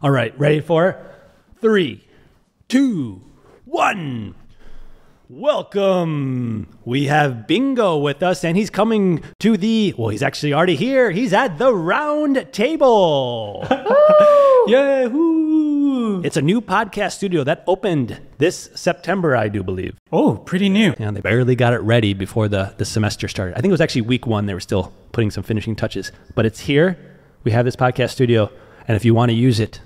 All right, ready for 3, 2, 1. Welcome. We have Bingo with us, and he's coming to he's actually already here. He's at the round table. Yahoo! It's a new podcast studio that opened this September, I do believe. Oh, pretty new. Yeah, they barely got it ready before the semester started. I think it was actually week 1. They were still putting some finishing touches. But it's here. We have this podcast studio. And if you want to use it,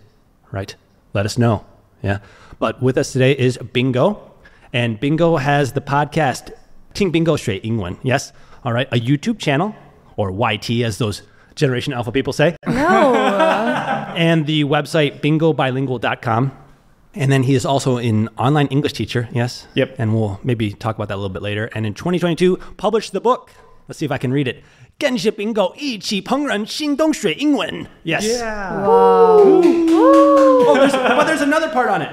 right, let us know. Yeah. But with us today is Bingo. And Bingo has the podcast 听 Bingo 学英文. Yes. All right. A YouTube channel, or YT as those Generation Alpha people say. No. And the website bingobilingual.com. And then he is also an online English teacher. Yes. Yep. And we'll maybe talk about that a little bit later. And in 2022, published the book. Let's see if I can read it. 跟着 Bingo 一起烹饪新东学英文. Yes. Yeah. Wow. Oh, there's another part on it.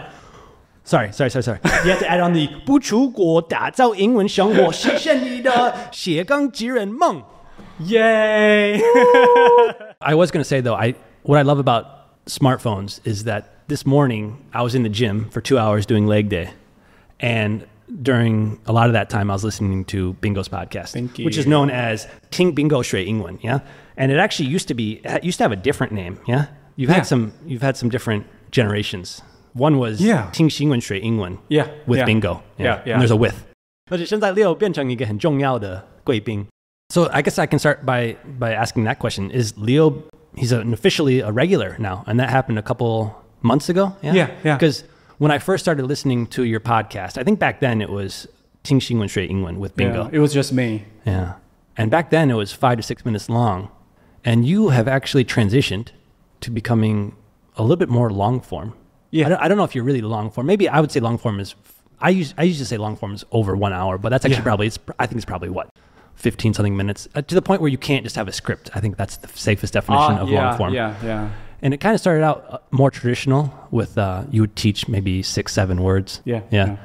Sorry. You have to add on the 不出国打造英文生活实现你的斜杠职人梦. Yay! I was going to say, though, what I love about smartphones is that this morning I was in the gym for 2 hours doing leg day. And during a lot of that time, I was listening to Bingo's podcast, which is known as 听 Bingo 学英文. Yeah. And it actually used to have a different name. Yeah. You've had some different generations. One was 听新闻学英文 with Bingo. Yeah. And there's a with. 而且现在 Leo 变成一个很重要的贵宾. So I guess I can start by asking that question. Is Leo, he's officially a regular now, and that happened a couple months ago? Yeah. Because when I first started listening to your podcast, I think back then it was 听新闻学英文 with Bingo. Yeah, it was just me. Yeah. And back then it was 5 to 6 minutes long. And you have actually transitioned to becoming a little bit more long form. Yeah. I don't know if you're really long form. Maybe I would say long form is, I used to say long form is over 1 hour, but that's actually I think it's probably what? 15 something minutes, to the point where you can't just have a script. I think that's the safest definition of long form. Yeah. And it kind of started out more traditional with, you would teach maybe 6-7 words. Yeah.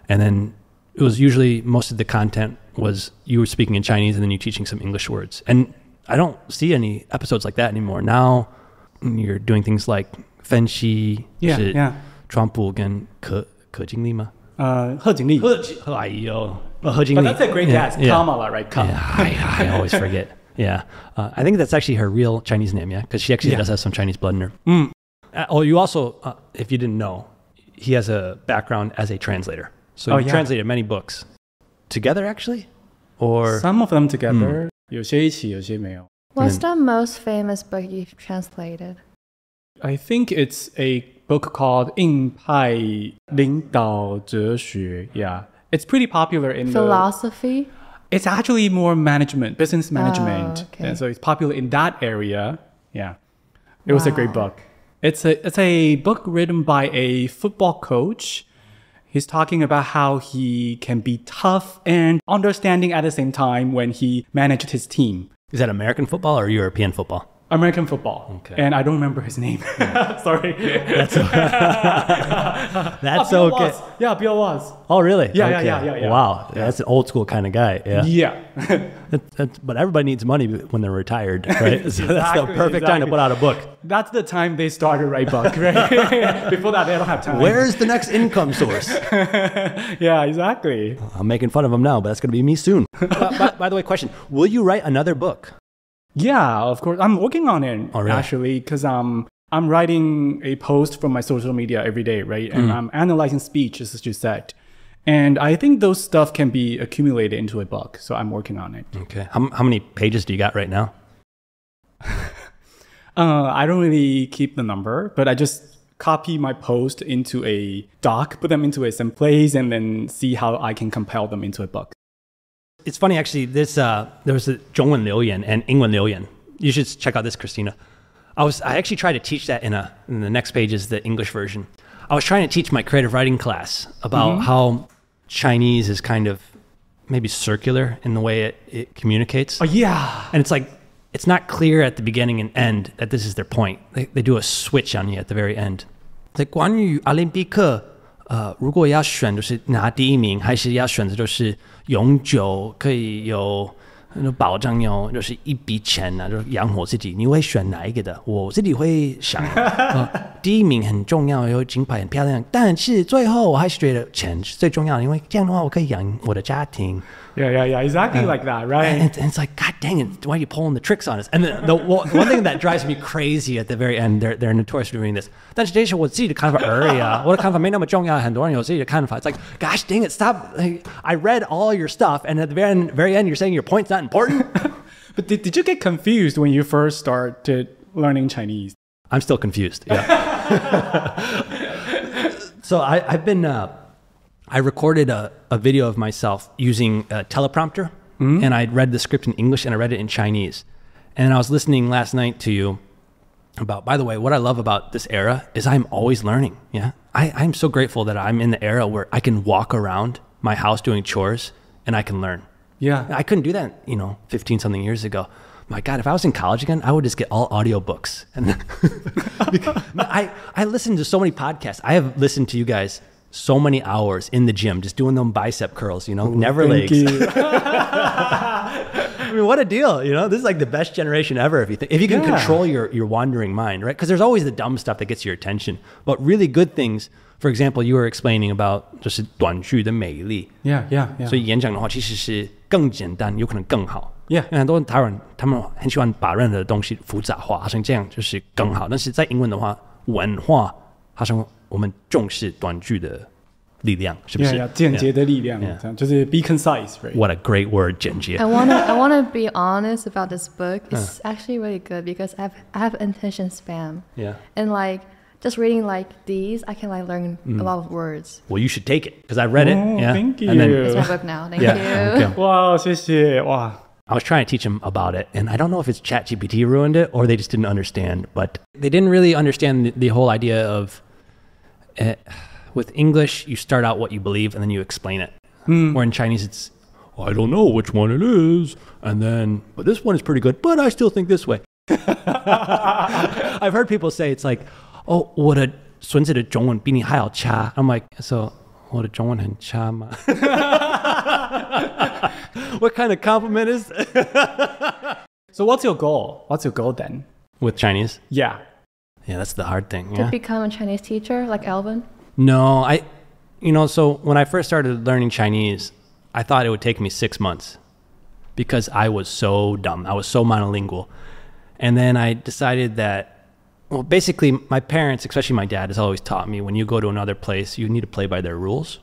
And then it was usually most of the content was you were speaking in Chinese and then you teaching some English words. And I don't see any episodes like that anymore. Now you're doing things like 分析 川普跟可经历吗？贺锦丽。哎呦，贺锦丽。But that's a great guess. Kamala, right? I always forget. Yeah. I think that's actually her real Chinese name, yeah? Because she actually does have some Chinese blood in her. You also, if you didn't know, he has a background as a translator. So you translated many books. Together, actually? Or some of them together. 有些一起，有些没有. What's the most famous book you've translated? I think it's a book called 硬派领导哲学. Yeah. It's pretty popular in philosophy? It's actually more management, business management. Oh, okay. And so it's popular in that area. Yeah. It was a great book. It's a book written by a football coach. He's talking about how he can be tough and understanding at the same time when he managed his team. Is that American football or European football? American football. Okay. And I don't remember his name. Sorry. That's Bill okay. Was. Yeah, Bill was. Oh, really? Yeah, okay. yeah. Wow. Yeah. That's an old school kind of guy. Yeah. But everybody needs money when they're retired, right? So that's the perfect time to put out a book. That's the time they start to write book, right? Before that, they don't have time. Where's the next income source? Yeah, exactly. I'm making fun of him now, but that's going to be me soon. By the way, question. Will you write another book? Yeah, of course. I'm working on it, actually, because I'm writing a post from my social media every day, right? And I'm analyzing speech, as you said. And I think those stuff can be accumulated into a book. So I'm working on it. Okay. How many pages do you got right now? I don't really keep the number, but I just copy my post into a doc, put them into a some place, and then see how I can compile them into a book. It's funny, actually, there was a 中文留言 and 英文留言. You should check out this, Christina. I actually tried to teach that in the next page is the English version. I was trying to teach my creative writing class about how Chinese is kind of maybe circular in the way it communicates. Oh, yeah. And it's like, it's not clear at the beginning and end that this is their point. They do a switch on you at the very end. 在关于奥林匹克如果要选就是拿第一名还是要选择就是永久可以有保障有就是一笔钱啊就是养活自己你会选哪一个的我自己会想第一名很重要，有金牌很漂亮，但是最后我还是觉得钱是最重要的，因为这样的话我可以养我的家庭。Yeah, exactly like that, right? And it's like, God dang it, why are you pulling the tricks on us? And the one thing that drives me crazy at the very end, they're notorious for doing this. 但是这是我自己的看法而已啊，我的看法没那么重要，很多人有自己的看法。It's like, gosh dang it, stop! I read all your stuff, and at the very end, you're saying your point's not important. But did you get confused when you first started learning Chinese? I'm still confused. Yeah. So I've been. I recorded a video of myself using a teleprompter, and I read the script in English and I read it in Chinese. And I was listening last night to you about, by the way, what I love about this era is I'm always learning. Yeah. I'm so grateful that I'm in the era where I can walk around my house doing chores and I can learn. Yeah. I couldn't do that, 15 something years ago. My God, if I was in college again, I would just get all audiobooks. And I listened to so many podcasts. I have listened to you guys so many hours in the gym, just doing them bicep curls, never legs. I mean, what a deal, This is like the best generation ever if you can control your wandering mind, right? Because there's always the dumb stuff that gets your attention. But really good things, for example, you were explaining about 就是短句的美丽。Yeah. 所以演讲的话其实是更简单，有可能更好。Yeah. 很多台湾人他们很喜欢把任何的东西复杂化，好像这样就是更好。但是在英文的话，文化好像我们重视短句的力量，是不是？ Yeah, 简洁的力量，这样就是 be concise, right? What a great word, 简洁。I wanna be honest about this book. It's actually really good because I have attention span. Yeah. And like just reading like these, I can like learn a lot of words. Well, you should take it because I read it. Oh, yeah. thank you. And then, It's my book now. Thank you. Okay. 哇，谢谢，哇。I was trying to teach them about it, and I don't know if it's ChatGPT ruined it or they just didn't understand, but they didn't really understand the whole idea of with English, you start out what you believe and then you explain it. Where in Chinese, it's, I don't know which one it is, and then, but this one is pretty good, but I still think this way. I've heard people say it's like, oh, 我的孙子的中文比你还要差. I'm like, so 我的中文很差吗? What kind of compliment is that? So what's your goal? What's your goal then? With Chinese? Yeah. Yeah, that's the hard thing. To become a Chinese teacher like Alvin? No, so when I first started learning Chinese, I thought it would take me 6 months because I was so dumb. I was so monolingual. And then I decided that, well, basically my parents, especially my dad, has always taught me when you go to another place, you need to play by their rules.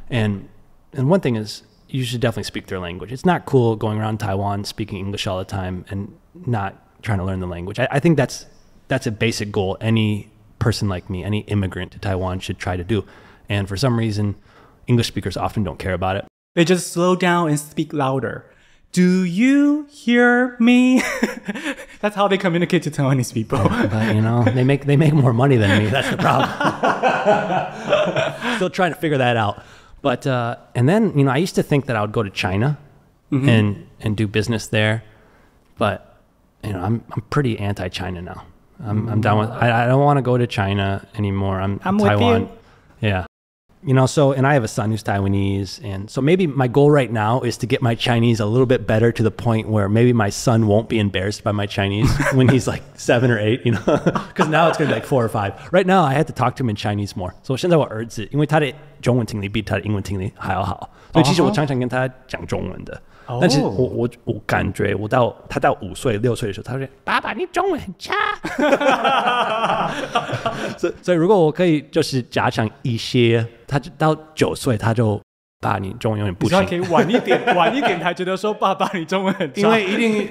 And one thing is, you should definitely speak their language. It's not cool going around Taiwan speaking English all the time and not trying to learn the language. I think that's a basic goal any person like me, any immigrant to Taiwan should try to do. And for some reason, English speakers often don't care about it. They just slow down and speak louder. Do you hear me? That's how they communicate to Taiwanese people. But they make more money than me. That's the problem. Still trying to figure that out. But and then I used to think that I would go to China and do business there, but I'm pretty anti-China now. I'm done with. I don't want to go to China anymore. I'm Taiwan. With you. Yeah. So, and I have a son who's Taiwanese. And so maybe my goal right now is to get my Chinese a little bit better to the point where maybe my son won't be embarrassed by my Chinese when he's like 7 or 8, because now it's going to be like 4 or 5. Right now, I had to talk to him in Chinese more. So 现在我儿子因为他的中文听力比他的英文听力还要好，所以其实我常常跟他讲中文的。但是我感觉他到5岁6岁的时候，他说：“爸爸，你中文很差。”所以如果我可以就是加强一些，他到9岁他就爸你中文有点不行。你可以晚一点才觉得说爸爸你中文很差，因为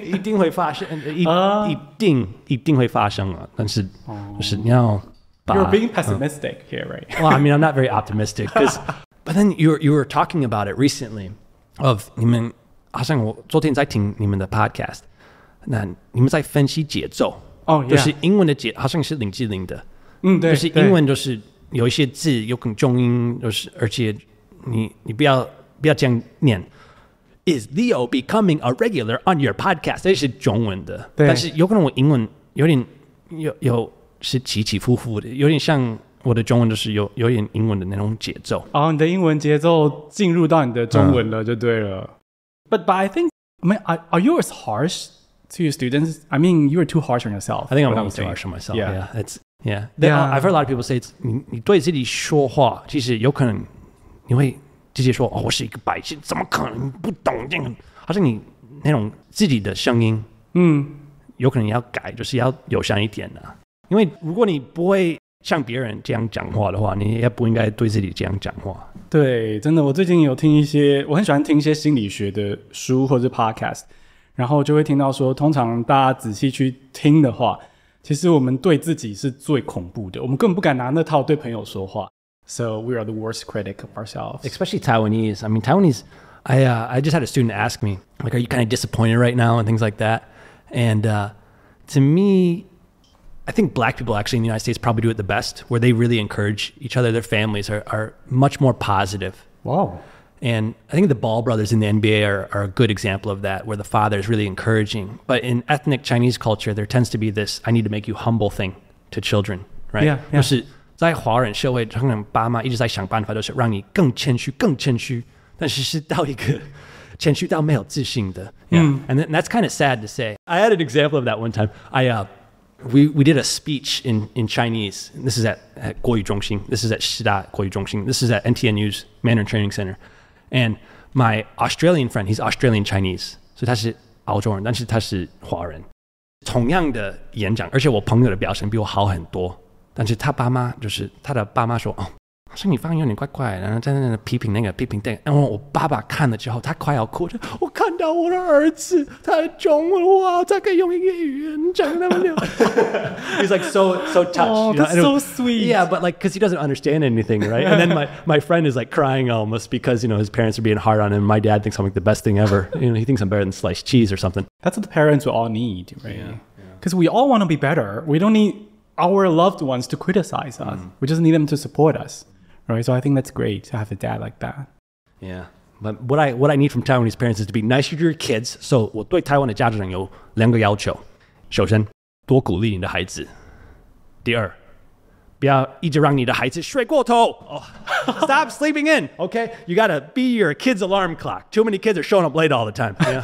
一定会发生，一定会发生啊。但是就是你要。You're being pessimistic here, right? Well, I mean, I'm not very optimistic but then you were talking about it recently of 你们。好像我昨天在听你们的 podcast， 那你们在分析节奏，就是英文的好像是0至0的，对，就是英文就是有一些字有可能重音，就是而且你不要这样念 ，Is Leo becoming a regular on your podcast？ 这是中文的，但是有可能我英文有点有是起起伏伏的，有点像我的中文就是有点英文的那种节奏。你的英文节奏进入到你的中文了，就对了。But I think, are you as harsh to your students? I mean, you were too harsh on yourself. I think I'm too harsh on myself. Yeah. Yeah. Yeah. I've heard a lot of people say 你对自己说话，其实有可能你会直接说我是一个白痴，怎么可能不懂这个？好像你那种自己的声音，有可能要改，就是要友善一点啊。因为如果你不会像别人这样讲话的话，你也不应该对自己这样讲话。对，真的，我最近有听一些，我很喜欢听一些心理学的书或者 podcast， 然后就会听到说，通常大家仔细去听的话，其实我们对自己是最恐怖的，我们根本不敢拿那套对朋友说话。So we are the worst critic of ourselves. Especially Taiwanese. I mean, Taiwanese, I just had a student ask me, like, are you kind of disappointed right now and things like that? And to me, I think black people actually in the United States probably do it the best, where they really encourage each other. Their families are much more positive. Wow. And I think the Ball brothers in the NBA are a good example of that, where the father is really encouraging. But in ethnic Chinese culture, there tends to be this, I need to make you humble thing to children, right? Yeah. 就是在华人社会，可能爸妈一直在想办法，就是让你更谦虚，更谦虚，但是是到一个谦虚到没有自信的。Yeah. And that's kind of sad to say. I had an example of that one time. We did a speech in Chinese. This is at 国语中心. This is at 师大国语中心. This is at NTNU's Mandarin Training Center. And my Australian friend, he's Australian Chinese. 所以他是澳洲人，但是他是华人。同样的演讲，而且我朋友的表现比我好很多。但是他爸妈就是他的爸妈说，好像你发音有点怪怪，然后在那批评那个批评这个。然后我爸爸看了之后，他快要哭了。我看到我的儿子，他的中文哇，他可以用一个语言讲那么溜。He's like so touched. Oh, that's so sweet. Yeah, but like because he doesn't understand anything, right? And then my friend is like crying almost because his parents are being hard on him. My dad thinks I'm like the best thing ever. He thinks I'm better than sliced cheese or something. That's what the parents will all need, right? Because we all want to be better. We don't need our loved ones to criticize us. We just need them to support us, right? So I think that's great to have a dad like that. Yeah. But what I need from Taiwanese parents is to be nicer to your kids. So 我对台湾的家长有2个要求。首先，多鼓励你的孩子。第二，不要一直让你的孩子睡过头。Stop sleeping in, okay? You gotta be your kid's alarm clock. Too many kids are showing up late all the time. Yeah.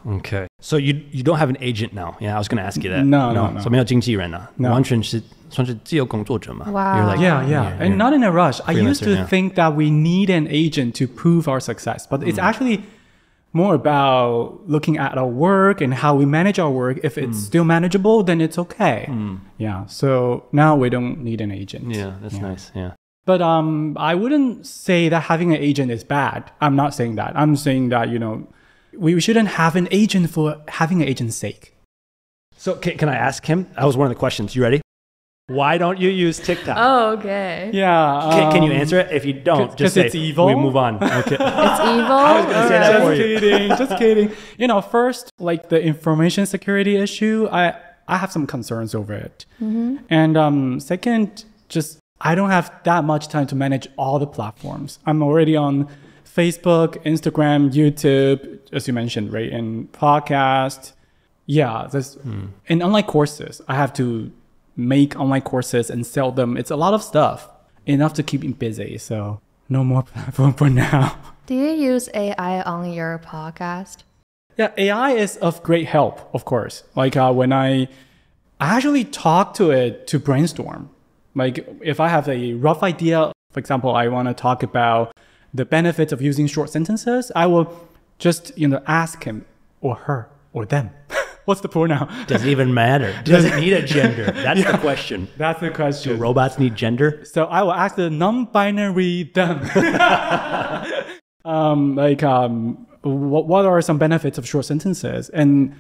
Okay. So you don't have an agent now? Yeah, I was gonna ask you that. No. So 没有经纪人啊？完全是算是自由工作者嘛。Wow. You're like, Yeah. And not in a rush. I used to think that we need an agent to prove our success, but it's actually more about looking at our work and how we manage our work. If it's still manageable, then it's okay. Yeah. So now we don't need an agent. Yeah, that's nice. Yeah. But I wouldn't say that having an agent is bad. I'm not saying that. I'm saying that, we shouldn't have an agent for having an agent's sake. So can I ask him? That was one of the questions. You ready? Why don't you use TikTok? Oh, okay. Yeah. Can you answer it? If you don't, just say it's evil. We move on. Okay. It's evil? I was going to say that for you. Just kidding. First, like the information security issue, I have some concerns over it. And second, just I don't have that much time to manage all the platforms. I'm already on Facebook, Instagram, YouTube, as you mentioned, right? And podcast. Yeah. And online courses, I have to make online courses and sell them. It's a lot of stuff, enough to keep me busy. So no more platform for now. Do you use AI on your podcast? Yeah, AI is of great help, of course. Like when I actually talk to it to brainstorm. Like if I have a rough idea, for example, I want to talk about the benefits of using short sentences, I will just, ask him or her or them. What's the pronoun? Does it even matter? Does it need a gender? That's the question. That's the question. Do robots need gender? So I will ask the non-binary them. What are some benefits of short sentences? And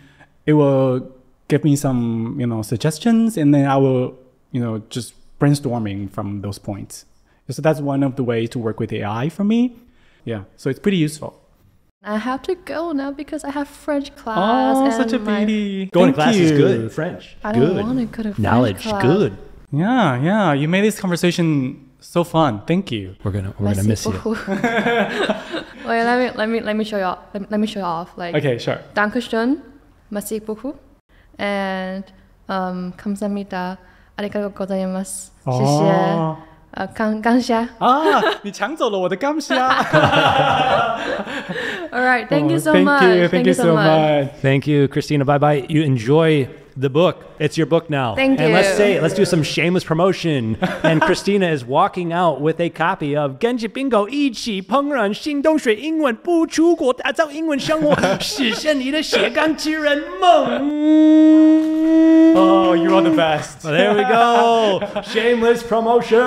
it will give me some, suggestions, and then I will, just brainstorming from those points. So that's one of the ways to work with AI for me. Yeah, so it's pretty useful. I have to go now because I have French class. Oh, such a beauty. Going to class is good. French. I good. don't want to go to French Knowledge. class. Good. Yeah. You made this conversation so fun. Thank you. We're gonna miss you. Wait, let me show you off. Let me show you off. Like, okay, sure. Dankeschön, merci beaucoup, and 감사합니다, arigatou gozaimasu, 谢谢。感谢。你抢走了我的感谢。All right, thank you so much. Thank you so much. Thank you, Christina. Bye bye. You enjoy the book. It's your book now. Thank and you. Let's do some shameless promotion. And Christina is walking out with a copy of 跟着 Bingo 一起烹饪新东学英文，不出国打造英文生活，实现你的斜杠之人梦。Oh, you are the best. There we go. Shameless promotion.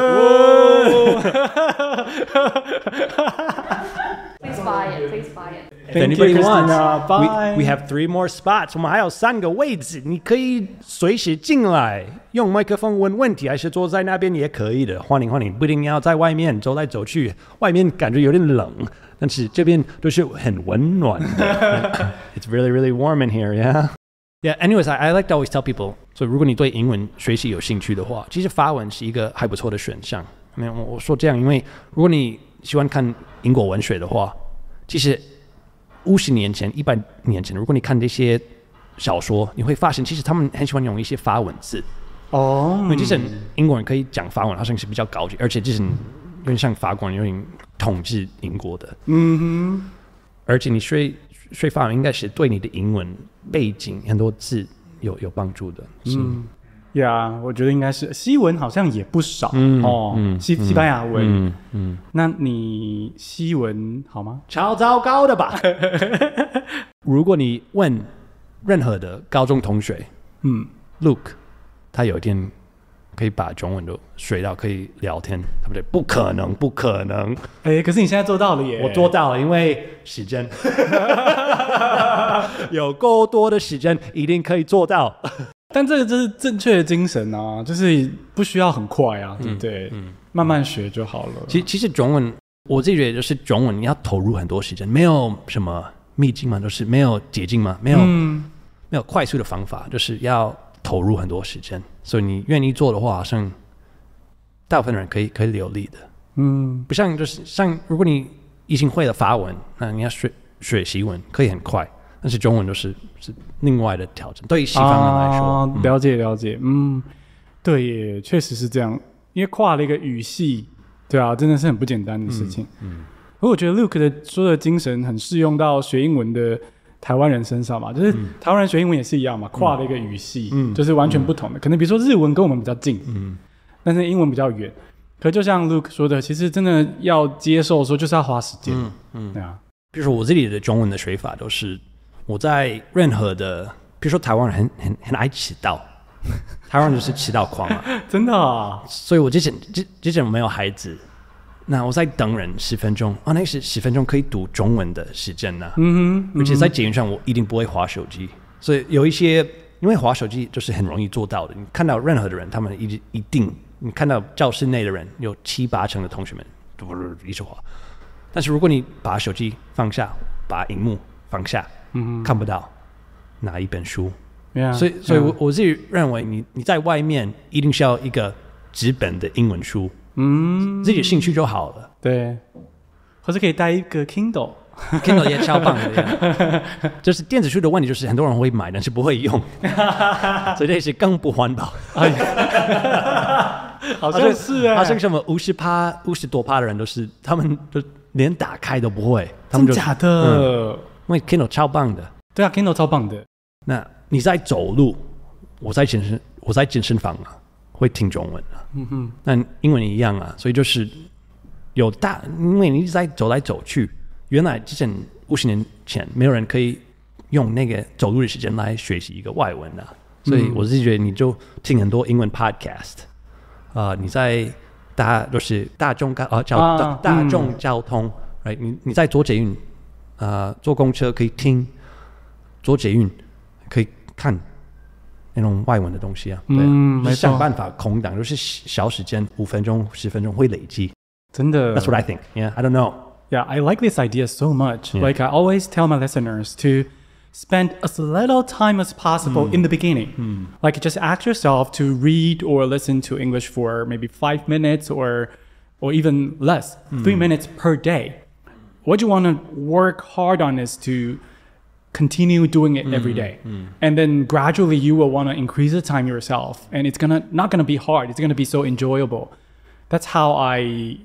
Please buy it. Please buy it. If Thank anybody you, wants, Christina. Bye. we have 3 more spots. 我们还有3个位置，你可以随时进来，用麦克风问问题，还是坐在那边也可以的。欢迎欢迎，不一定要在外面走来走去，外面感觉有点冷，但是这边都是很温暖的。It's really really warm in here, yeah. Yeah. Anyways, I like to always tell people. 所以如果你对英文学习有兴趣的话，其实法文是一个还不错的选项。我说这样，因为如果你喜欢看英国文学的话，其实50年前、100年前，如果你看这些小说，你会发现其实他们很喜欢用一些法文字。因为其实英国人可以讲法文，好像是比较高级，而且就是有点像法国人有点统治英国的。而且你学法文应该是对你的英文背景很多字有帮助的。Yeah, 我觉得应该是西文好像也不少西班牙文。那你西文好吗？超糟糕的吧？如果你问任何的高中同学，Luke， 他有一天可以把中文都学到可以聊天，对不对？不可能，不可能。可是你现在做到了耶！我做到了，因为时间有够多的时间，一定可以做到。但这个就是正确的精神啊，就是不需要很快啊，对不对？慢慢学就好了。其实中文，我自己觉得就是中文，你要投入很多时间，没有什么秘境嘛，就是没有捷径嘛，没有快速的方法，就是要投入很多时间。所以你愿意做的话，好像大部分人可以流利的。不像如果你已经会了法文，那你要学西文可以很快。但是中文是另外的挑战，对于西方人来说。了解了解，对耶，确实是这样，因为跨了一个语系，对啊，真的是很不简单的事情。而我觉得 Luke 说的精神很适用到学英文的台湾人身上嘛，就是台湾人学英文也是一样嘛，跨了一个语系，就是完全不同的。可能比如说日文跟我们比较近，但是英文比较远。可就像 Luke 说的，其实真的要接受说，就是要花时间。对啊，比如说我自己的中文的学法都是。我在任何的，比如说台湾人很爱迟到，台湾人就是迟到狂嘛，真的啊。所以我之前没有孩子，那我在等人10分钟，那是10分钟可以读中文的时间呢。而且在捷运上我一定不会滑手机，所以有一些因为滑手机就是很容易做到的。你看到任何的人，他们一定，你看到教室内的人有7-8成的同学们都一直滑，但是如果你把手机放下，把荧幕放下。看不到哪一本书，所以我自己认为你在外面一定需要一个纸本的英文书，自己的兴趣就好了。对，或者可以带一个 Kindle 也超棒的。就是电子书的问题就是很多人会买，但是不会用，所以这是更不环保。好像是好像什么50多%的人都是，他们就连打开都不会。真的假的？因为 Kindle 超棒的。对啊 Kindle 超棒的。那你在走路，我在健身房啊，会听中文啊。那英文也一样啊，所以就是因为你一直在走来走去，原来之前50年前没有人可以用那个走路的时间来学习一个外文啊，所以我自己觉得你就听很多英文 podcast，你在大众交通，right？ 你在坐捷运。坐公车可以听，坐捷运可以看那种外文的东西啊。对，就是想办法空档，就是小时间5分钟、10分钟会累积。真的 ，That's what I think. Yeah, I don't know. Yeah, I like this idea so much. Like I always tell my listeners to spend as little time as possible in the beginning. Like just ask yourself to read or listen to English for maybe 5 minutes or even less, 3 minutes per day.What you want to work hard on is to continue doing it every day. And then gradually you will want to increase the time yourself. And it's not gonna be hard. It's gonna be so enjoyable. That's how I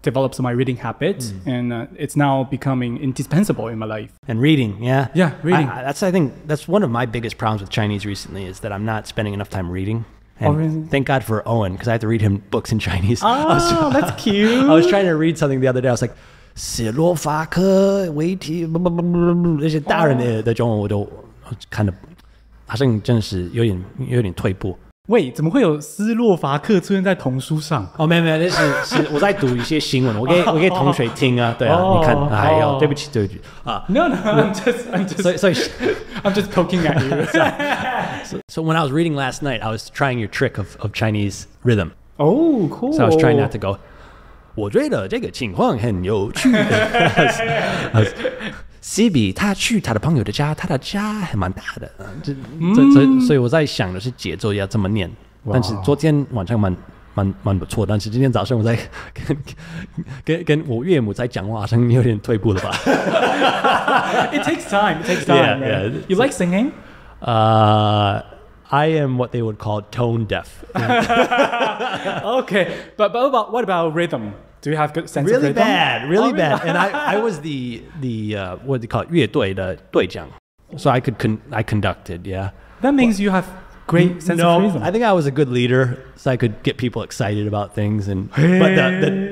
developed my reading habit, and it's now becoming indispensable in my life. And reading, yeah. Yeah, reading. I think that's one of my biggest problems with Chinese recently is that I'm not spending enough time reading. And really? Thank God for Owen, because I have to read him books in Chinese. Oh, that's cute. I was trying to read something the other day. I was like, 斯洛伐克维提那些大人的中文我都看的，好像真的是有点退步。喂，怎么会有斯洛伐克出现在童书上？哦，没有，那是我在读一些新闻，我给同学听啊，对啊，你看，还有对不起啊 ，No, I'm just poking at you. So when I was reading last night, I was trying your trick of Chinese rhythm. Oh, cool. So I was trying not to go. 我觉得这个情况很有趣。CB 他去他的朋友的家，他的家还蛮大的，所以我在想的是节奏要这么念。但是昨天晚上蛮不错，但是今天早上我在跟我岳母在讲话，好像有点退步了吧。It takes time. Yeah. You like singing? I am what they would call tone deaf. Okay, but what about rhythm? Do you have good sense of rhythm? Really bad. And I was the what do you call it? 乐队的队长. So I conducted, yeah. That means you have great sense of rhythm. I think I was a good leader, so I could get people excited about things, but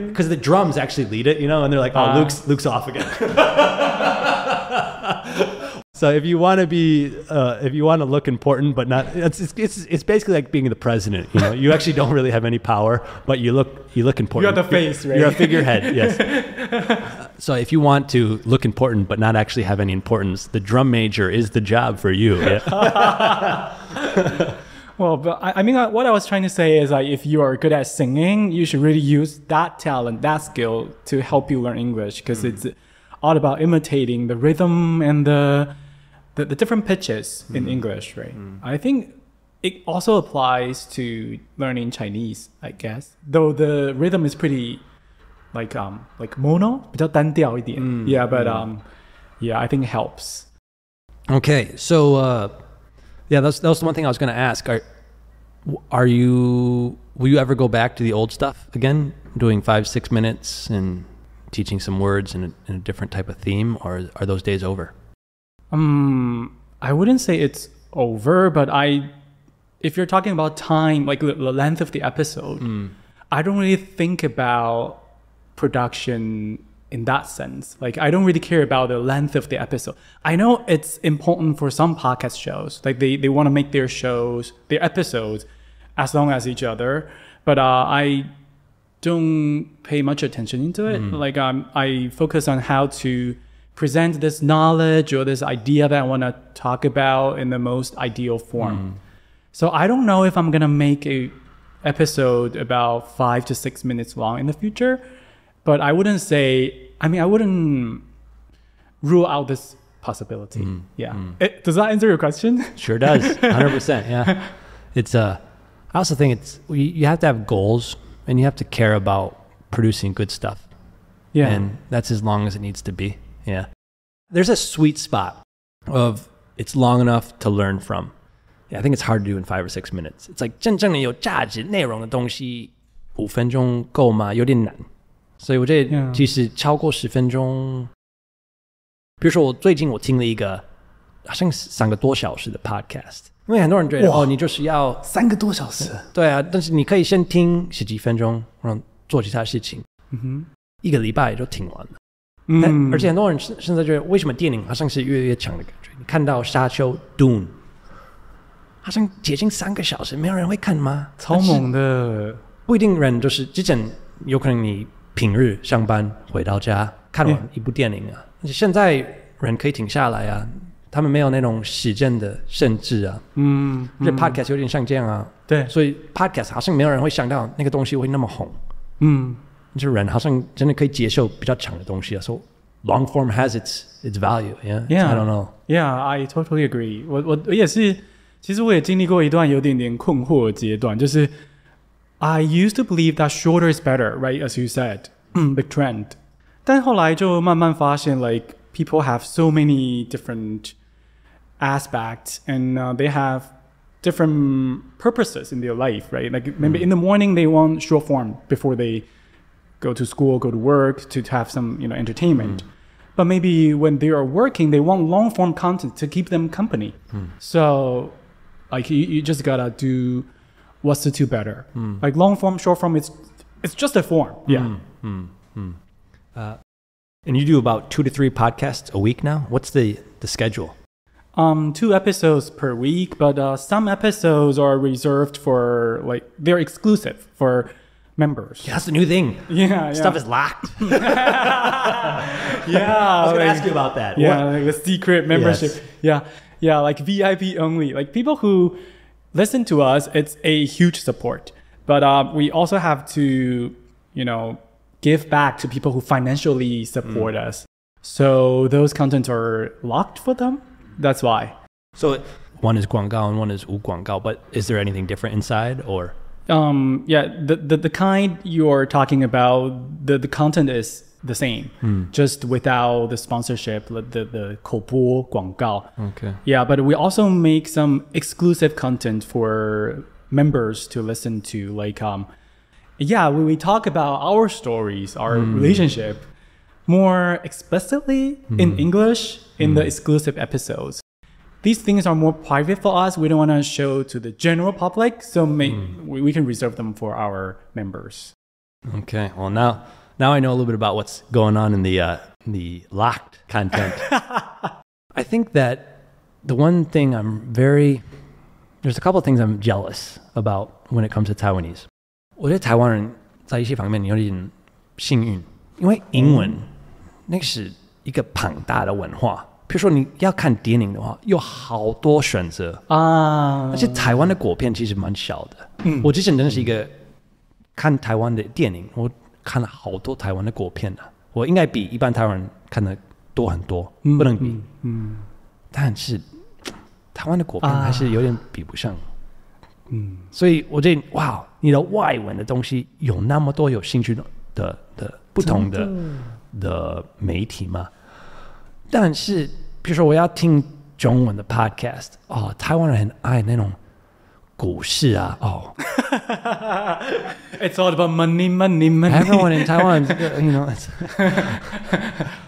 because the drums actually lead it, and they're like, oh, Luke's off again. So if you want to look important, but not, it's basically like being the president. You actually don't really have any power, but you look important. You're the face, right? You're a figurehead, yes. So if you want to look important but not actually have any importance, the drum major is the job for you. Yeah. Well, but I mean, what I was trying to say is like, if you are good at singing, you should really use that talent, that skill to help you learn English, because it's all about imitating the rhythm and the different pitches in English, right? I think it also applies to learning Chinese, I guess. Though the rhythm is pretty like mono, 比较单调一点. Yeah, but yeah, I think it helps. Okay, so yeah, that was the one thing I was going to ask. Will you ever go back to the old stuff again, doing 5-6 minutes and teaching some words in a different type of theme, or are those days over? I wouldn't say it's over, but if you're talking about time, like the length of the episode, I don't really think about production in that sense. Like, I don't really care about the length of the episode. I know it's important for some podcast shows. Like, they want to make their episodes as long as each other, but I don't pay much attention into it. Like, I focus on how to present this knowledge or this idea that I want to talk about in the most ideal form. So I don't know if I'm going to make a episode about 5 to 6 minutes long in the future, but I wouldn't rule out this possibility. Yeah. Does that answer your question? Sure does. 100%. Yeah. It's I also think you have to have goals and you have to care about producing good stuff. Yeah. And that's as long as it needs to be. Yeah. There's a sweet spot of it's long enough to learn from. Yeah, I think it's hard to do in 5 or 6 minutes. It's like 真正的有价值内容的东西5分钟够吗？有点难。所以我觉得其实超过10分钟，比如说我最近听了一个好像3个多小时的 podcast， 因为很多人觉得你就是要3个多小时。对啊，但是你可以先听10几分钟，然后做其他事情。1个礼拜就听完了。而且很多人现在觉得，为什么电影好像是越来越长的感觉？你看到《沙丘》Dune， 好像接近3个小时，没有人会看吗？超猛的，不一定人就是之前有可能你平日上班回到家看完一部电影啊，而且现在人可以停下来啊，他们没有那种时间的限制啊。而且 podcast 有点像这样啊，对，所以 podcast 好像没有人会想到那个东西会那么红。就是人好像真的可以接受比较长的东西啊。So long form has its value, yeah. I don't know. Yeah, I totally agree. 我也是，其实我也经历过一段有点困惑的阶段，就是 I used to believe that shorter is better, right? As you said, big trend. 但后来就慢慢发现 like people have so many different aspects and they have different purposes in their life, right? Like maybe in the morning they want short form before they go to school, go to work, to have some, entertainment. But maybe when they are working, they want long form content to keep them company. So like you just gotta do what suits you better. Like long form, short form, it's just a form. Yeah. And you do about 2 to 3 podcasts a week now? What's the schedule? 2 episodes per week, but some episodes are reserved for they're exclusive for members. Yeah, that's the new thing. Yeah. Stuff is locked. Yeah. I was going to ask you about that. Yeah, like the secret membership. Yes. Yeah, like VIP only. Like people who listen to us, it's a huge support. But we also have to, give back to people who financially support us. So those contents are locked for them. That's why. So one is 广告 and one is 无广告, but is there anything different inside or? The kind you're talking about, the content is the same, just without the sponsorship, the 口播广告. Okay. Yeah, but we also make some exclusive content for members to listen to. When we talk about our stories, our relationship, more explicitly in English in the exclusive episodes. These things are more private for us. We don't want to show to the general public, so we can reserve them for our members. Okay. Well, now I know a little bit about what's going on in the locked content. I think that the one thing there's a couple of things I'm jealous about when it comes to Taiwanese. 我觉得台湾人在一些方面有点幸运，因为英文那是一个庞大的文化。比如说你要看电影的话，有好多选择啊，而且台湾的国片其实蛮小的。我之前真的是一个看台湾的电影，我看了好多台湾的国片的，我应该比一般台湾人看的多很多，不能比。但是台湾的国片还是有点比不上。所以我觉得哇，你的外文的东西有那么多有兴趣的不同的媒体嘛？但是比如说我要听中文的 podcast， 台湾人很爱那种股市啊It's all about money. Everyone in Taiwan, it's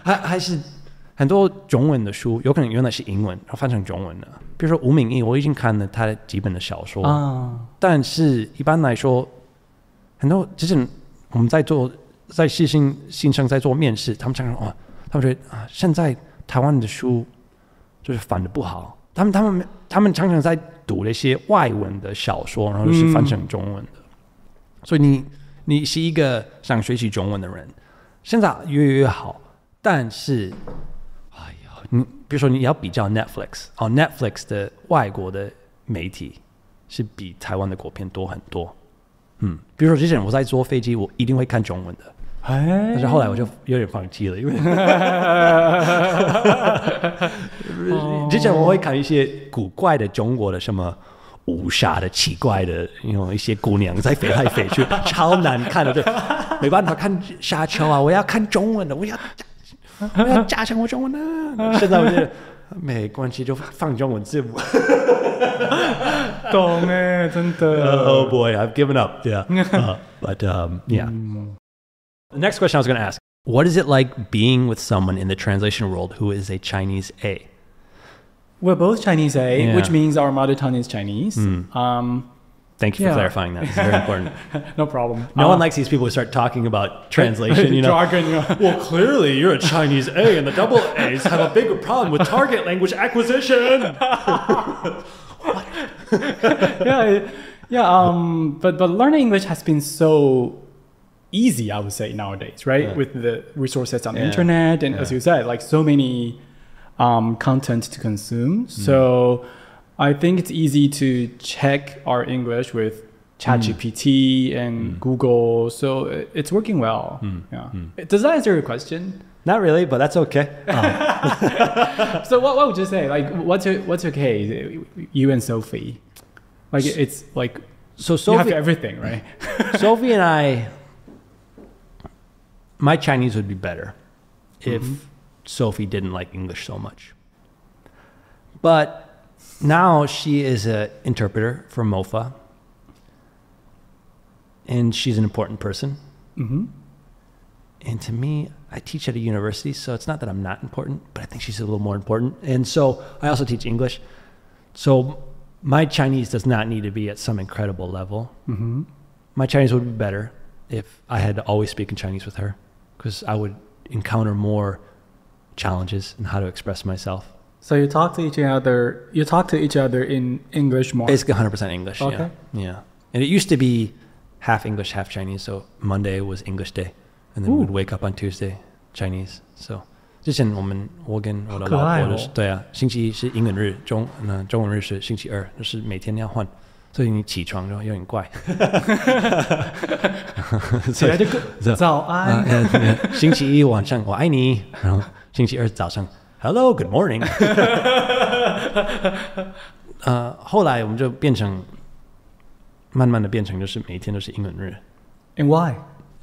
还是很多中文的书，有可能原来是英文，然后翻成中文的。比如说吴敏义，我已经看了他的几本的小说但是一般来说，很多之前我们在世新新生在做面试，他们常常他们觉得现在台湾的书就是翻得不好，他们常常在读那些外文的小说，然后就是翻成中文的。所以你是一个想学习中文的人，现在越来越好，但是比如说你要比较 Netflix 的外国的媒体是比台湾的国片多很多。比如说之前我在坐飞机，我一定会看中文的，但是后来我就有点放弃了，因为之前我会看一些古怪的中国的什么武侠的奇怪的，一些姑娘在飞来飞去，超难看的，就没办法看沙丘啊！我要看中文的，我要加强我中文的。现在我觉得没关系，就放中文字幕。懂耶，真的。Oh boy, I've given up. Yeah, but yeah. The next question I was going to ask: What is it like being with someone in the translation world who is a Chinese A? We're both Chinese A, which means our mother tongue is Chinese. Thank you for clarifying that. It's very important. No problem. No one likes these people who start talking about translation, Jargon. Well, clearly you're a Chinese A and the double A's have a bigger problem with target language acquisition. But learning English has been so easy, I would say, nowadays, right? Yeah. With the resources on the internet and as you said, like so many content to consume. So I think it's easy to check our English with ChatGPT and Google. So it's working well. Does that answer your question? Not really, but that's okay. So what would you say? Like, what's your case? You and Sophie. Like, it's like, so you have everything, right? Sophie and I, my Chinese would be better if Sophie didn't like English so much. But now she is an interpreter for MOFA. And she's an important person. And to me, I teach at a university, so it's not that I'm not important, but I think she's a little more important. And so I also teach English. So my Chinese does not need to be at some incredible level. My Chinese would be better if I had to always speak in Chinese with her, because I would encounter more challenges in how to express myself. So you talk to each other in English more? Basically 100% English. Okay. Yeah. And it used to be half English, half Chinese. So Monday was English day, and then we'd wake up on Tuesday Chinese. So 之前我跟我的老婆就是对啊，星期一是英文日，中文日是星期二，就是每天要换，所以你起床就有点怪。起来就早安。星期一晚上我爱你，然后星期二早上 Hello Good morning。后来我们就慢慢的变成就是每天都是英文日。And why?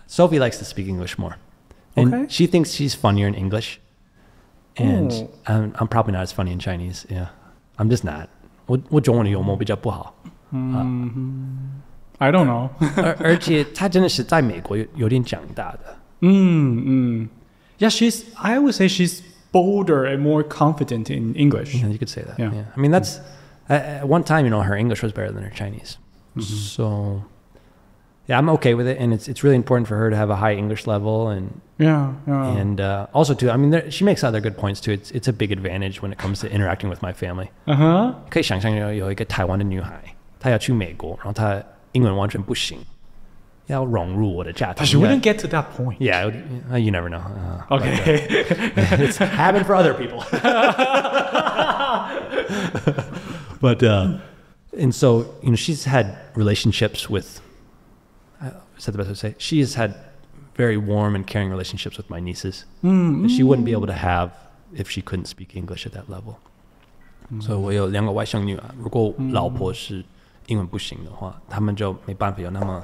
Sophie likes to speak English more, and she thinks she's funnier in English. And I'm probably not as funny in Chinese. Yeah, I'm just not. 我中文的幽默比较不好。I don't know. 而且她真的是在美国有点长大的。Yeah, I would say she's bolder and more confident in English. Yeah, you could say that. Yeah. I mean, that's at one time, her English was better than her Chinese. So, yeah, I'm okay with it, and it's really important for her to have a high English level, and also too, I mean, she makes other good points too. It's a big advantage when it comes to interacting with my family. 可以想象有一个台湾的女孩，她要去美国，然后她英文完全不行，要融入我的家庭。But she wouldn't get to that point. Yeah, you never know. Okay. It's happened for other people. But and so she's had relationships with. Is that the best way to say? She has had very warm and caring relationships with my nieces that she wouldn't be able to have if she couldn't speak English at that level. So 我有2个外甥女啊，如果老婆是英文不行的话，他们就没办法有那么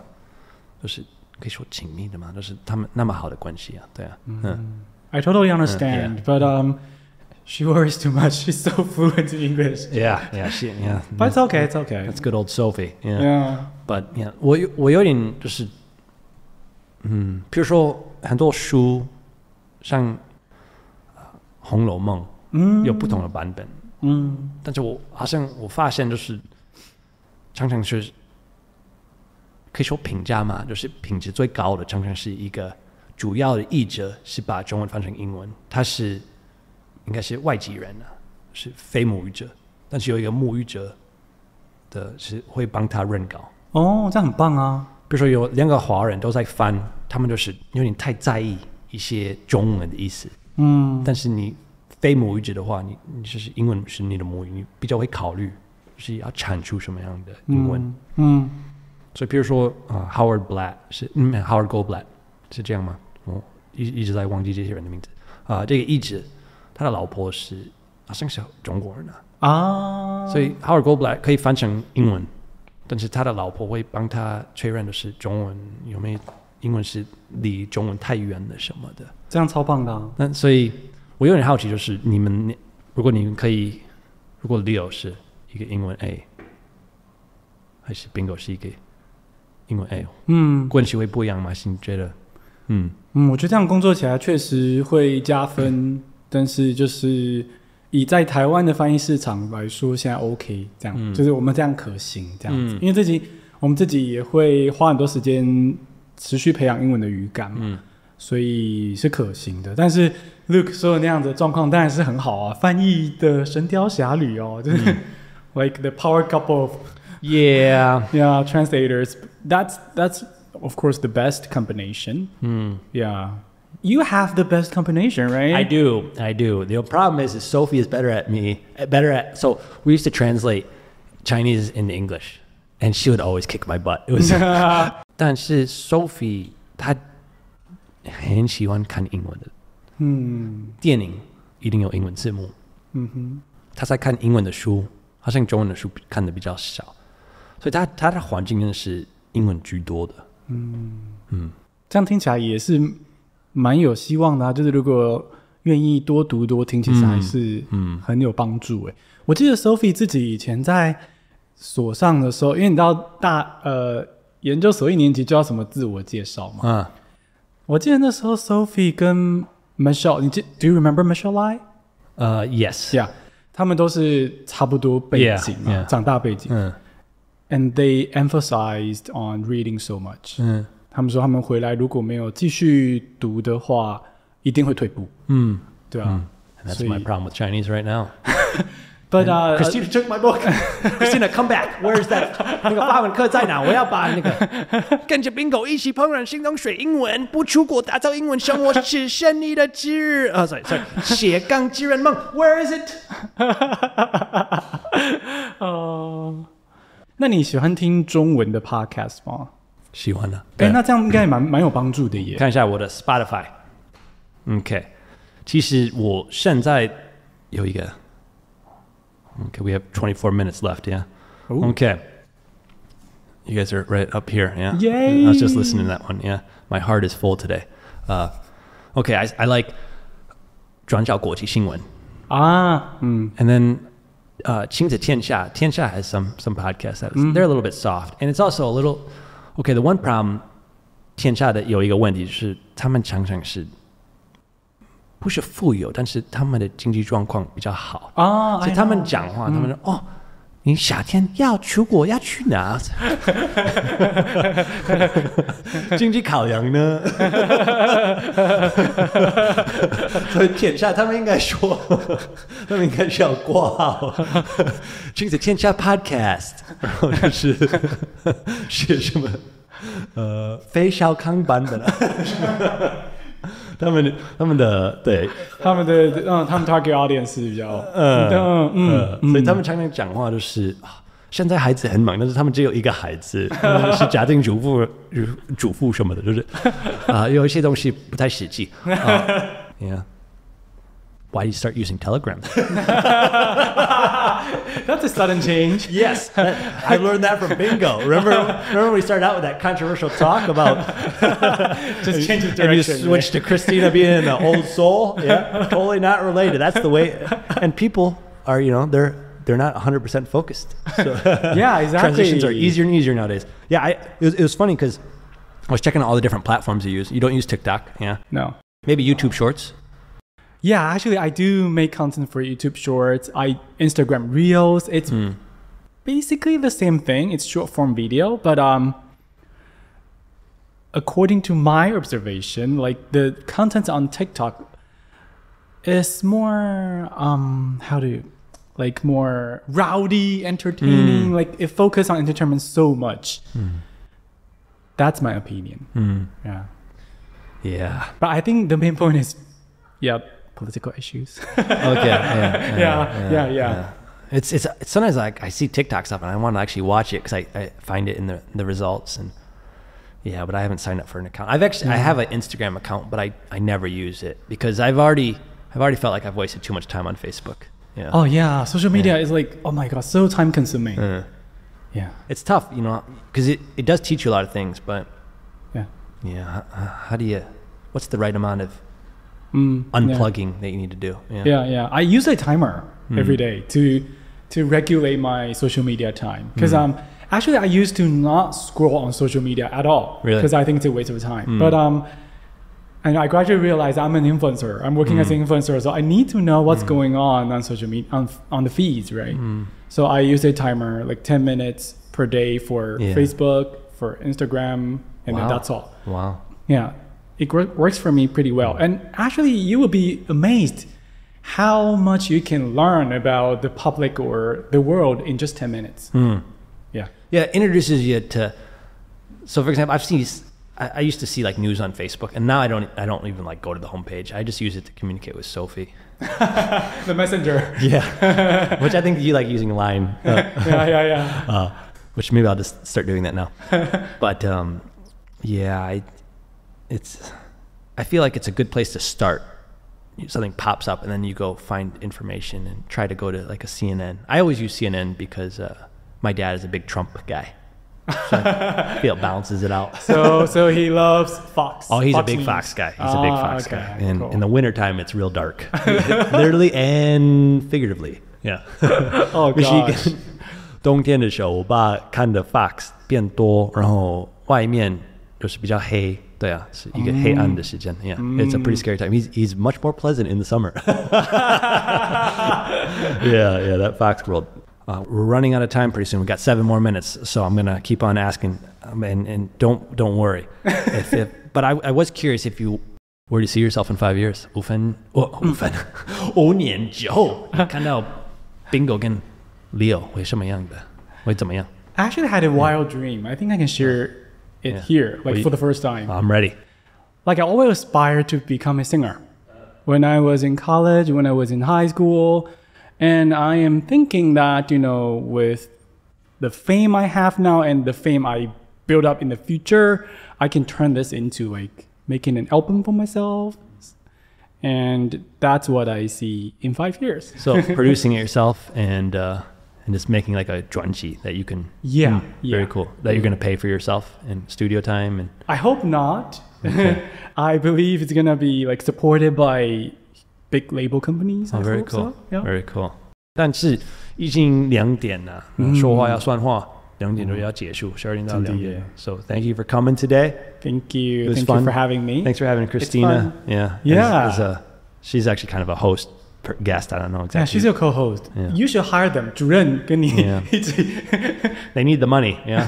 就是可以说亲密的嘛，就是他们那么好的关系啊，对啊。I totally understand, but she worries too much. She's so fluent in English. Yeah. But it's okay. It's okay. That's good old Sophie. Yeah. But yeah, 我有点就是，比如说很多书，像《红楼梦》，有不同的版本，但是我发现就是常常是可以说评价嘛，就是品质最高的常常是一个主要的译者是把中文翻成英文，他是应该是外籍人啊，是非母语者，但是有一个母语者的是会帮他润稿。哦，这样很棒啊！比如说有2个华人都在翻，他们就是有点太在意一些中文的意思。但是你非母语者的话，你就是英文是你的母语，你比较会考虑就是要产出什么样的英文。所以比如说Howard Blatt 是Howard Goldblatt 是这样吗？我一直在忘记这些人的名字。这个译者他的老婆是好像是中国人啊，所以 Howard Goldblatt 可以翻成英文。但是他的老婆会帮他确认的是中文有没有英文是离中文太远了什么的，这样超棒的啊。那所以我有点好奇，就是如果你们可以，如果 Leo 是一个英文 A， 还是 Bingo 是一个英文 A， 关系会不一样吗？你觉得？我觉得这样工作起来确实会加分，但是就是以在台湾的翻译市场来说，现在 OK 这样，就是我们这样可行这样子。因为我们自己也会花很多时间持续培养英文的语感嘛，所以是可行的。但是 Luke 说的那样子的状况当然是很好啊，翻译的《神雕侠侣》哦，就是 like the power couple of yeah translators. That's of course the best combination. Yeah. You have the best combination, right? I do. The problem is Sophie is better at. So we used to translate Chinese into English, and she would always kick my butt. It was. 但是 Sophie 她很喜欢看英文的，电影一定有英文字幕。她在看英文的书，好像中文的书看的比较少，所以她的环境真的是英文居多的。这样听起来也是蛮有希望的啊，就是如果愿意多读多听，其实还是很有帮助。我记得 Sophie 自己以前在所上的时候，因为你知道研究所1年级就要什么自我介绍嘛，我记得那时候 Sophie 跟 Michelle， do you remember Michelle Lai？ Yes. Yeah， 他们都是差不多背景嘛，长大背景。And they emphasized on reading so much. 他们说他们回来如果没有继续读的话，一定会退步。对啊。And that's my problem with Chinese right now. But Christina took my book. Christina, come back. Where's that? 那个法文课在哪？我要把那个跟着宾狗一起烹饪新东水英文，不出国打造英文生活是胜利的之日。sorry， 斜杠之人梦。Where is it？ 那你喜欢听中文的 podcast 吗？喜欢的。那这样应该蛮有帮助的耶。看一下我的 Spotify。OK， 其实我现在有一个。Okay, we have 24 minutes left, yeah? Ooh. Okay. You guys are right up here, yeah? Yay! I was just listening to that one, yeah? My heart is full today. Okay, I like 转角国际新闻. And then 亲子天下 has some podcasts that they're a little bit soft. And it's also a little... Okay, the one problem 天下的有一个问题是他们常常是不是富有，但是他们的经济状况比较好所以他们讲话，他们说你夏天要出国要去哪？经济考量呢？所以天下他们应该说，他们应该需要挂号，亲子天下 podcast， 然后就是学什么非小康版本他们的 target audience 是比较所以他们常常讲话就是现在孩子很忙，但是他们只有一个孩子是家庭主妇什么的，就是有一些东西不太实际yeah. Why do you start using Telegram? That's a sudden change. Yes, I learned that from Bingo. Remember we started out with that controversial talk about just changing direction. And you switched to Christina being an old soul. Yeah, totally not related. That's the way. And people are, they're not 100% focused. So yeah, exactly. Transitions are easier and easier nowadays. Yeah, it was funny because I was checking all the different platforms you use. You don't use TikTok, yeah? No. Maybe YouTube Shorts. Yeah, actually, I do make content for YouTube Shorts. Instagram Reels. It's basically the same thing. It's short form video, but according to my observation, like the content on TikTok is more more rowdy, entertaining. Like it focuses on entertainment so much. That's my opinion. Yeah. But I think the main point is, political issues. Okay. Yeah. It's sometimes like I see TikTok stuff and I want to actually watch it because I find it in the results but I haven't signed up for an account. I have an Instagram account, but I never use it because I've already felt like I've wasted too much time on Facebook. Yeah. Oh yeah, social media is like, oh my god, so time consuming. Yeah. It's tough, because it does teach you a lot of things, but how do you? What's the right amount of unplugging that you need to do? Yeah. I use a timer every day to regulate my social media time because actually I used to not scroll on social media at all because I think it's a waste of time. But and I gradually realized I'm an influencer. I'm working as an influencer, so I need to know what's going on social media on the feeds, right? So I use a timer like 10 minutes per day for Facebook, for Instagram, and then that's all. Wow. Yeah. It works for me pretty well. And actually, you will be amazed how much you can learn about the public or the world in just 10 minutes. Yeah. Yeah, it introduces you to... So, for example, I used to see like news on Facebook, and now I don't even like go to the homepage. I just use it to communicate with Sophie. The messenger. Yeah. Which I think you like using Line. Yeah. Which maybe I'll just start doing that now. But I feel like it's a good place to start. Something pops up and then you go find information and try to go to like a CNN. I always use CNN because my dad is a big Trump guy. So I feel it balances it out. So he loves Fox. Oh, he's Fox a big News. Fox guy. He's a big Fox guy. And cool. in the wintertime, it's real dark. Literally and figuratively. Yeah. Oh, gosh. 冬天的时候，我爸看的 Fox 变多，然后外面就是比较黑，对啊，是一个黑暗的时间。Yeah, it's a pretty scary time. He's much more pleasant in the summer. Yeah, that Fox world. We're running out of time pretty soon. We got 7 more minutes, so I'm gonna keep on asking. And don't worry. But I was curious if you were to see yourself in 5 years. 5年之后，看到 Bingo 跟 Leo 会什么样的？会怎么样？ I actually had a wild dream. I think I can share it here, like for the first time. I'm ready. Like I always aspired to become a singer. When I was in college, when I was in high school, and I am thinking that, with the fame I have now and the fame I build up in the future, I can turn this into like making an album for myself. And that's what I see in 5 years. So producing it yourself and just making like a 专辑 that you can. Yeah. Very cool. That you're going to pay for yourself in studio time. And I hope not. Okay. I believe it's going to be like supported by big label companies. Oh, I very hope cool. So. Yeah. Very cool. 但是已经2点了，说话要算话，2点就要结束，12点到2点。So thank you for coming today. Thank you. It was Thank fun. you for having me. Thanks for having Christina. Yeah. She's actually kind of a host guest. I don't know exactly. Yeah, she's your co-host. Yeah. You should hire them. 主任跟你 一起 They need the money. Yeah.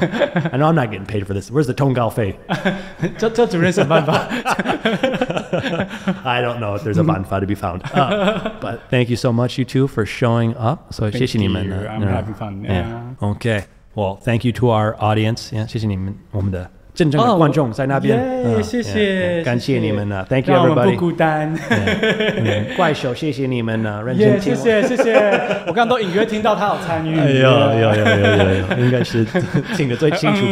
I know I'm not getting paid for this. Where's the 通告费？叫主任想办法。I don't know if there's a 办法 to be found. But thank you so much, you two, for showing up. So 谢谢你们。I'm having fun. Yeah. Okay. Well, thank you to our audience. Yeah, 谢谢你们，我们的真正的观众在那边。谢谢，感谢你们。Thank you, 让我们 everybody. 不孤单。怪手，谢谢你们。认真听。谢谢。我刚刚都隐约听到他有参与。有，应该是听得最清楚吧。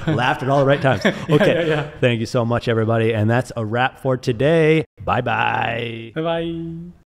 Laughed at all the right times. Okay. Yeah. Thank you so much, everybody. And that's a wrap for today. Bye bye. Bye bye.